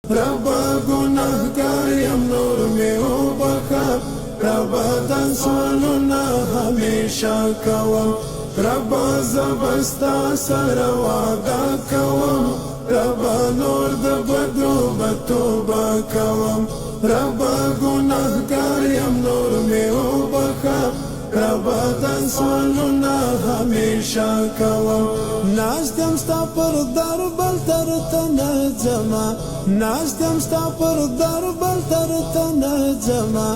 ربا گناهگار یم نور می وبخه ربا د سوالونه همیشه کوم ربا زبستا سره وعده کوم ربا نور د بدو به توبه کوم ربا گناهگار یم نور می وبخه ربا د سوالونه همیشه کوم ناستم ستا پر در بل تر ته نه ځمه ناستم ستا پر در بل تر ته نه ځمه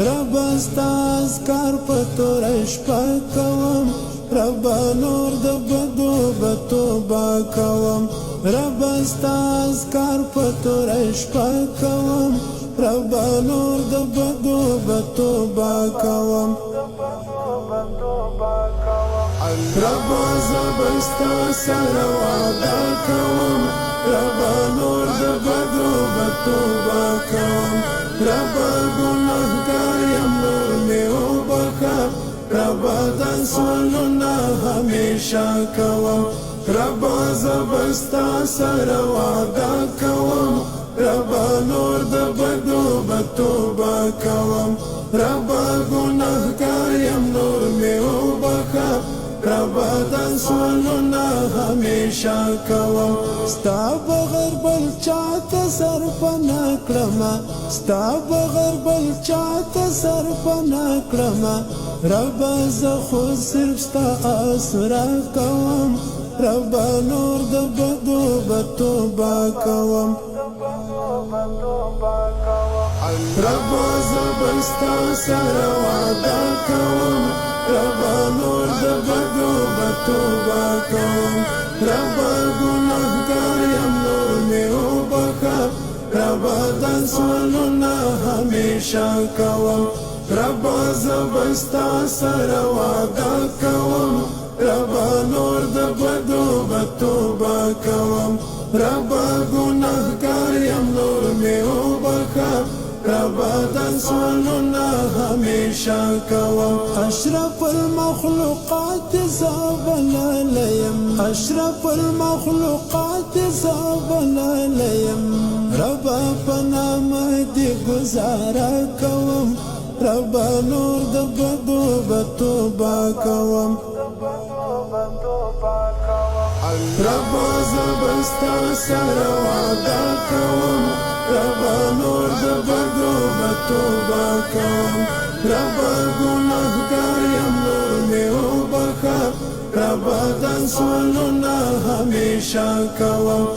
ربا ستا اذکار په توره شپه کوم ربا نور د بدو به توبه کوم ربا ستا اذکار په توره شپه کوم ربا نور د بدو به توبه کوم ربا زبستا سره وعده کوم ربا نور د بدو به توبه کوم ربا گناهگار یم نور می وبخه ربا د سوالونه همیشه کوم ربا زبستا سره وعده کوم ربا نور د بدو به توبه کوم ربا گناهگار یم نور می وبخه ربا د سوالونه همیشه کوم ستا بغیر بل چاته صرف نه کړمه ستا بغیر بل چاته صرف نه کړمه ربا زه خو صرف ستا اسره کوم ربا نور د بدو به توبه کوم ربا زبستا سره وعده کوم ربا نور د بدو به توبه کوم ربا گناهگار یم نور می وبخه ربا د سوالونه همیشه کوم ربا زبستا سره وعده کوم ربا نور د بدو به توبه کوم ربا گناهگار یم نور می وبخه ربا د سوالونه همیشه کوم اشرف المخلوقات زابلالیم اشرف المخلوقات زابلالیم ربا په نامه دی گزاره کوم ربا نور د بدو به توبه کوم ربا زبستا سره وعده کوم ربا نور د بدو به توبه کوم ربا گناهگار یم نور می وبخه ربا د سوالونه همیشه کوم